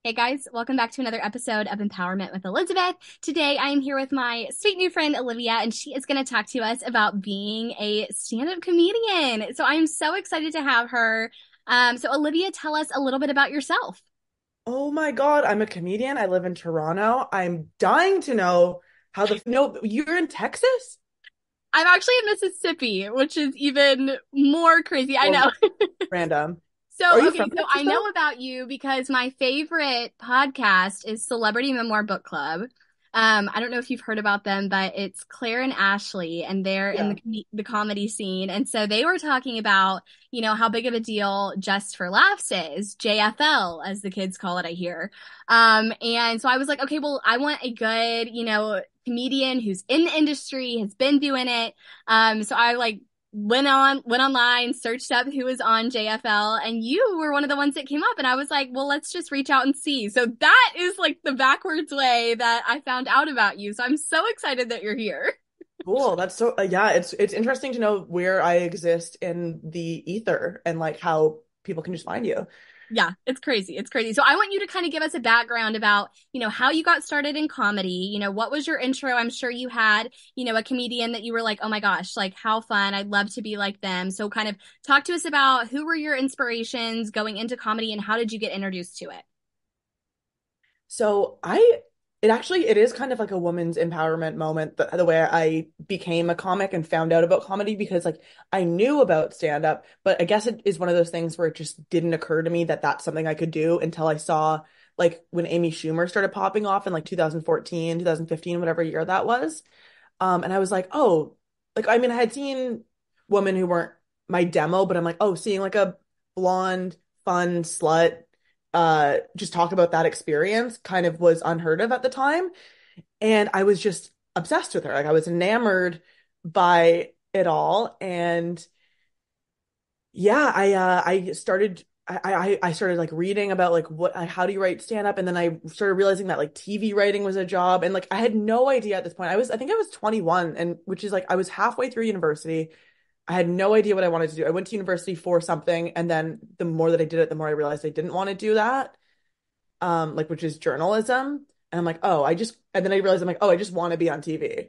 Hey guys, welcome back to another episode of Empowerment with Elizabeth. Today I am here with my sweet new friend Olivia, and she is going to talk to us about being a stand-up comedian. So I'm so excited to have her. So Olivia, tell us a little bit about yourself. Oh my God, I'm a comedian. I live in Toronto. I'm dying to know no, you're in Texas? I'm actually in Mississippi, which is even more crazy. I Well, know. random. Are So, you okay, from so I Texas know though? about you because my favorite podcast is Celebrity Memoir Book Club. I don't know if you've heard about them, but it's Claire and Ashley, and they're in Yeah. the comedy scene. And so they were talking about, how big of a deal Just for Laughs is, JFL, as the kids call it, I hear. And so I was like, okay, well, I want a good, comedian who's in the industry, has been doing it. So I like went online, searched up who was on JFL, and you were one of the ones that came up. And I was like, well, let's just reach out and see. So that is like the backwards way that I found out about you. So I'm so excited that you're here. Cool. That's so yeah, it's interesting to know where I exist in the ether and like how people can just find you. Yeah, it's crazy. It's crazy. So I want you to kind of give us a background about, how you got started in comedy. What was your intro? I'm sure you had, a comedian that you were like, oh my gosh, like how fun. I'd love to be like them. So kind of talk to us about who were your inspirations going into comedy and how did you get introduced to it? So it is kind of like a woman's empowerment moment, the way I became a comic and found out about comedy because like I knew about stand up, but I guess it is one of those things where it just didn't occur to me that that's something I could do until I saw like when Amy Schumer started popping off in like 2014, 2015, whatever year that was. And I was like, oh, like I mean, I had seen women who weren't my demo, but I'm like, oh, seeing like a blonde, fun slut just talk about that experience kind of was unheard of at the time. And I was just obsessed with her. Like I was enamored by it all. And yeah, I started like reading about like how do you write stand up, and then I started realizing that like TV writing was a job, and like I had no idea at this point. I think I was 21, and which is like I was halfway through university. I had no idea what I wanted to do. I went to university for something, and then the more that I did it, the more I realized I didn't want to do that. Like which is journalism. And I'm like, oh, and then I realized I'm like, oh, I just want to be on TV.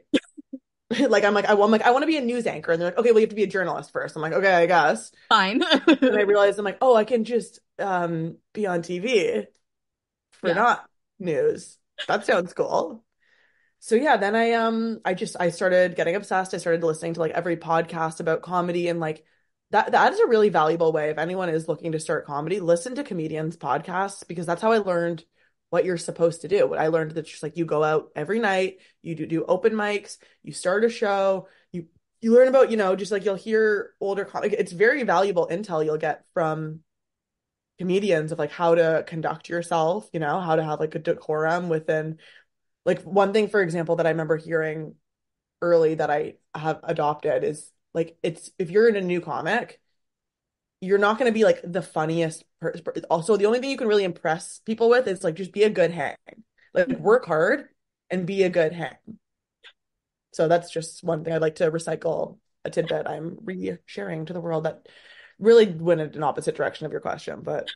I want to be a news anchor. And they're like, okay, well, you have to be a journalist first. I'm like, okay, I guess. Fine. And I realized I'm like, oh, I can just be on TV for Yeah. not news. That sounds cool. So yeah, then I started getting obsessed. I started listening to like every podcast about comedy, and like that is a really valuable way. If anyone is looking to start comedy, listen to comedians' podcasts because that's how I learned what you're supposed to do. What I learned that just like you go out every night, you do open mics, you start a show, you learn about, just like you'll hear older it's very valuable intel you'll get from comedians of like how to conduct yourself, how to have like a decorum within like one thing, for example, that I remember hearing early that I have adopted is like it's if you're in a new comic, you're not going to be like the funniest person. Also, the only thing you can really impress people with is like just be a good hang. Like work hard and be a good hang. So that's just one thing I'd like to recycle a tidbit I'm re-sharing to the world that really went in an opposite direction of your question, but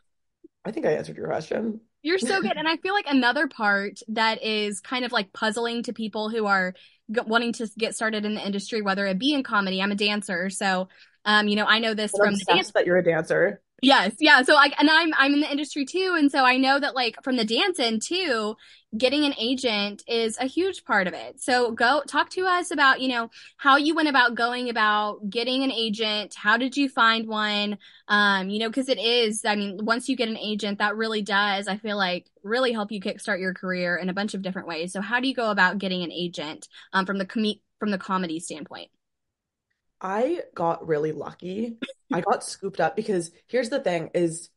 I think I answered your question. You're so good. And I feel like another part that is kind of like puzzling to people who are wanting to get started in the industry, whether it be in comedy, I'm a dancer. So, I know this I'm from the dance. obsessed that you're a dancer. Yes, yeah. So like, and I'm in the industry too, and so I know that like from the dance end too, getting an agent is a huge part of it. So go talk to us about, how you went about going about getting an agent. How did you find one? Because it is, I mean, once you get an agent, that really does, I feel like, really help you kickstart your career in a bunch of different ways. So how do you go about getting an agent, from the comedy standpoint? I got really lucky. I got scooped up because here's the thing is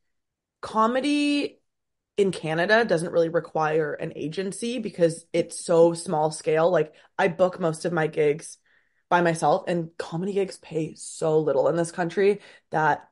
comedy in Canada doesn't really require an agency because it's so small scale. Like I book most of my gigs by myself, and comedy gigs pay so little in this country that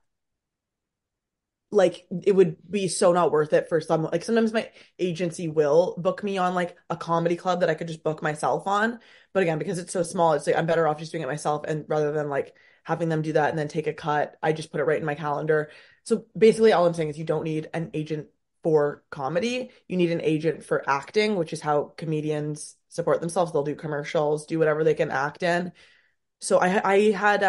like it would be so not worth it for someone. Like sometimes my agency will book me on like a comedy club that I could just book myself on, but again because it's so small, it's like I'm better off just doing it myself, and rather than like having them do that and then take a cut, I just put it right in my calendar. So basically all I'm saying is you don't need an agent for comedy. You need an agent for acting, which is how comedians support themselves. They'll do commercials, do whatever they can act in. So I had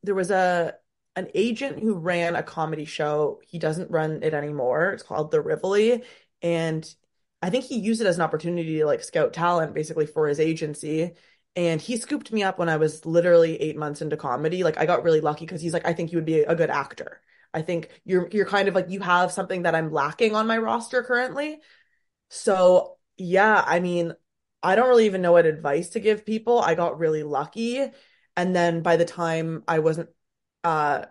there was a an agent who ran a comedy show. He doesn't run it anymore. It's called The Rivoli, and I think he used it as an opportunity to like scout talent basically for his agency. And he scooped me up when I was literally 8 months into comedy. Like I got really lucky because he's like, I think you would be a good actor. I think you're kind of like you have something that I'm lacking on my roster currently. So yeah, I mean, I don't really even know what advice to give people. I got really lucky. And then by the time I wasn't uh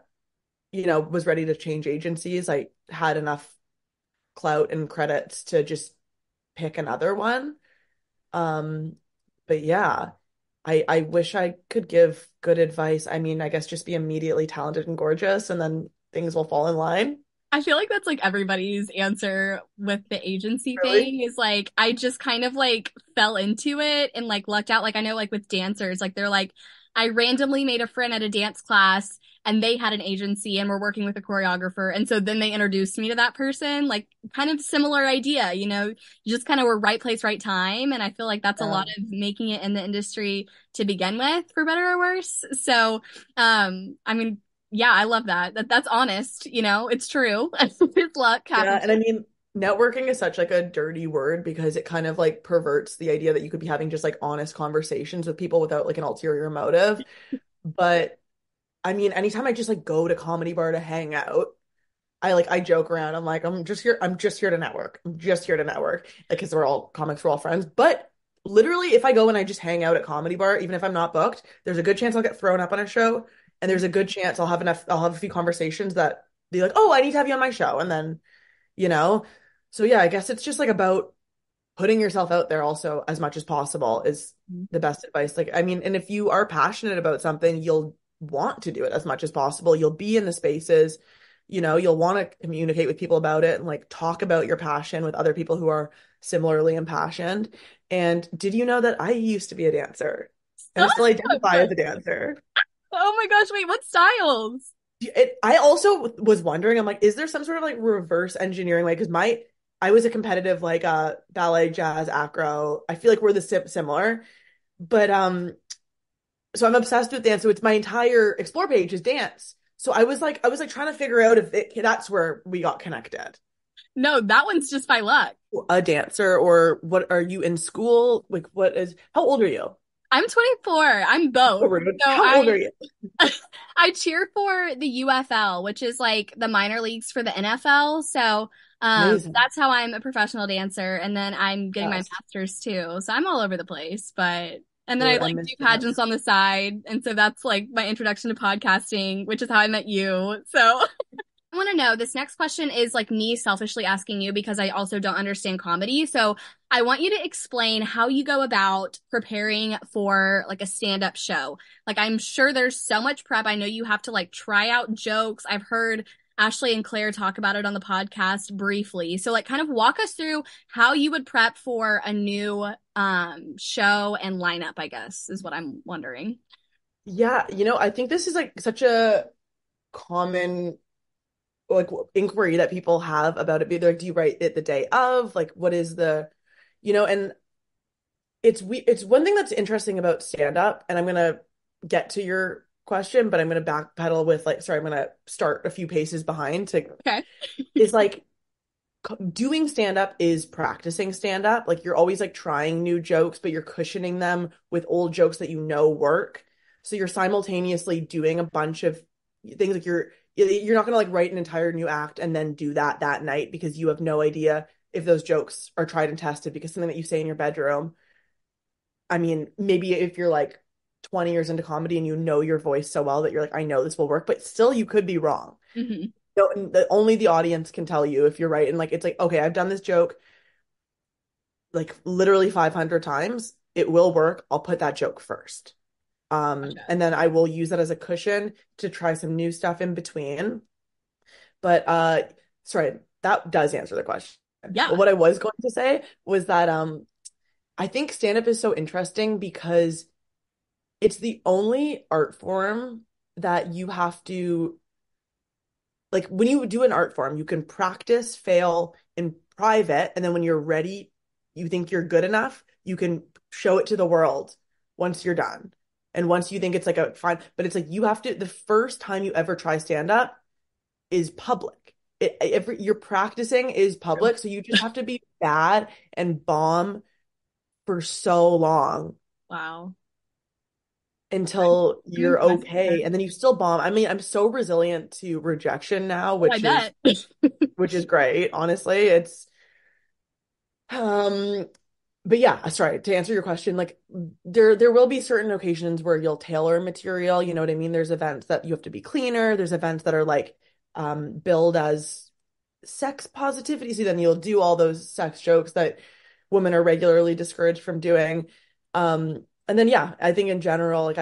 was ready to change agencies, I had enough clout and credits to just pick another one. Um, but yeah, I wish I could give good advice. I mean, I guess just be immediately talented and gorgeous and then things will fall in line. I feel like that's like everybody's answer with the agency Really? thing is like I just kind of like fell into it and like lucked out. Like I know like with dancers, like they're like I randomly made a friend at a dance class and they had an agency and were working with a choreographer. And so then they introduced me to that person, like kind of similar idea, you just kind of were right place, right time. And I feel like that's a Yeah. lot of making it in the industry to begin with, for better or worse. So, I mean, yeah, I love that. That's honest, it's true. It's luck Yeah, happening. and I mean, networking is such like a dirty word because it kind of like perverts the idea that you could be having just like honest conversations with people without like an ulterior motive. But I mean, anytime I just like go to comedy bar to hang out, I joke around. I'm like, I'm just here to network. I'm just here to network. Like, because we're all comics, we're all friends. But literally, if I go and I just hang out at comedy bar, even if I'm not booked, there's a good chance I'll get thrown up on a show. And there's a good chance I'll have a few conversations that be like, oh, I need to have you on my show. And then you know? So yeah, I guess it's just like about putting yourself out there also as much as possible is the best advice. Like, I mean, and if you are passionate about something, you'll want to do it as much as possible. You'll be in the spaces, you'll want to communicate with people about it and like talk about your passion with other people who are similarly impassioned. And did you know that I used to be a dancer and I still identify as a dancer? Oh my gosh, wait, what styles? I also was wondering, I'm like, is there some sort of like reverse engineering way? Because I was a competitive like ballet, jazz, acro. I feel like we're the similar, but so I'm obsessed with dance. So it's my entire explore page is dance. So I was like trying to figure out if that's where we got connected. No, that one's just by luck. A dancer or what are you in school? Like what is, how old are you? I'm 24. I'm Oh, both. rude. So How old are you? I cheer for the UFL, which is like the minor leagues for the NFL. So Amazing. that's how I'm a professional dancer. And then I'm getting my Yes. master's too. So I'm all over the place. But and then I Really, I like do missed that. pageants on the side. And so that's like my introduction to podcasting, which is how I met you. So I want to know this next question is like me selfishly asking you because I also don't understand comedy. So I want you to explain how you go about preparing for like a stand-up show. Like I'm sure there's so much prep. I know you have to like try out jokes. I've heard Ashley and Claire talk about it on the podcast briefly. So like kind of walk us through how you would prep for a new show and lineup, I guess, is what I'm wondering. Yeah, I think this is like such a common like inquiry that people have about it. Be like, do you write it the day of? Like, what is and it's one thing that's interesting about stand up, and I'm gonna get to your question, but I'm gonna backpedal with like, sorry, I'm gonna start a few paces behind to Okay. is like doing stand up is practicing stand up. Like you're always like trying new jokes, but you're cushioning them with old jokes that work. So you're simultaneously doing a bunch of things like you're not going to like write an entire new act and then do that night because you have no idea if those jokes are tried and tested because something that you say in your bedroom. I mean, maybe if you're like 20 years into comedy and you know your voice so well that you're like, I know this will work, but still you could be wrong. Hmm. No, only the audience can tell you if you're right. And like, it's like, okay, I've done this joke like literally 500 times. It will work. I'll put that joke first. Gotcha. And then I will use that as a cushion to try some new stuff in between. But sorry, that does answer the question. Yeah. But what I was going to say was that I think stand-up is so interesting because it's the only art form that you have to like when you do an art form, you can practice, fail in private, and then when you're ready, you think you're good enough, you can show it to the world once you're done. And once you think it's like a fine, but it's like you have to, the first time you ever try stand up is public. You're practicing is public, so you just have to be bad and bomb for so long Wow. until I'm you're impressed. okay, and then you still bomb. I mean, I'm so resilient to rejection now, Oh, I bet. which is great, honestly. It's um but yeah, sorry, to answer your question, like there will be certain occasions where you'll tailor material, you know what I mean? There's events that you have to be cleaner, there's events that are like billed as sex positivity, so then you'll do all those sex jokes that women are regularly discouraged from doing. And then yeah, I think in general, like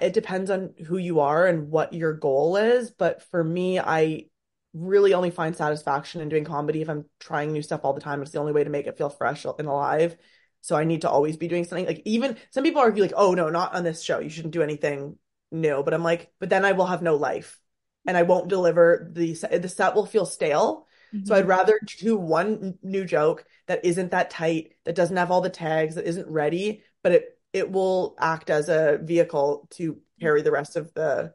it depends on who you are and what your goal is. But for me, I really only find satisfaction in doing comedy if I'm trying new stuff all the time. It's the only way to make it feel fresh and alive. So I need to always be doing something. Like even some people argue like, oh no, not on this show. You shouldn't do anything new. But I'm like, but then I will have no life and I won't deliver the set will feel stale. So Mhm. I'd rather do one new joke that isn't that tight, that doesn't have all the tags, that isn't ready, but it will act as a vehicle to carry the rest of the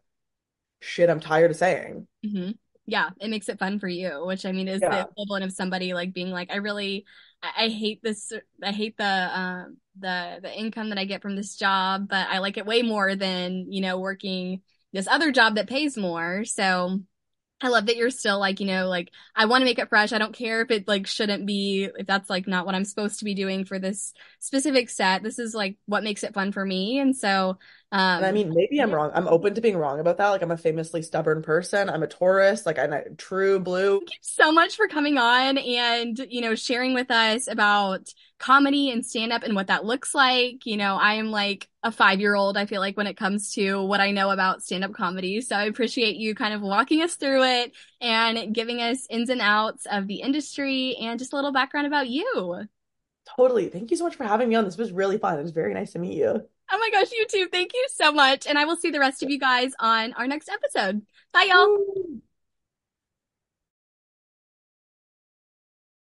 shit I'm tired of saying. Hmm. Yeah, it makes it fun for you, which I mean is the Yeah. equivalent of somebody like being like, I really, I hate this, I hate the income that I get from this job, but I like it way more than, working this other job that pays more. So I love that you're still like, like I want to make it fresh. I don't care if it like shouldn't be, if that's like not what I'm supposed to be doing for this specific set. This is like what makes it fun for me. And so, And I mean, maybe I'm yeah. wrong. I'm open to being wrong about that. Like I'm a famously stubborn person. I'm a Taurus, like I'm a true blue. Thank you so much for coming on and, sharing with us about comedy and stand up and what that looks like. I am like a 5-year old, I feel like, when it comes to what I know about stand up comedy. So I appreciate you kind of walking us through it and giving us ins and outs of the industry and just a little background about you. Totally. Thank you so much for having me on. This was really fun. It was very nice to meet you. Oh my gosh, you too. Thank you so much. And I will see the rest of you guys on our next episode. Bye, y'all. Woo.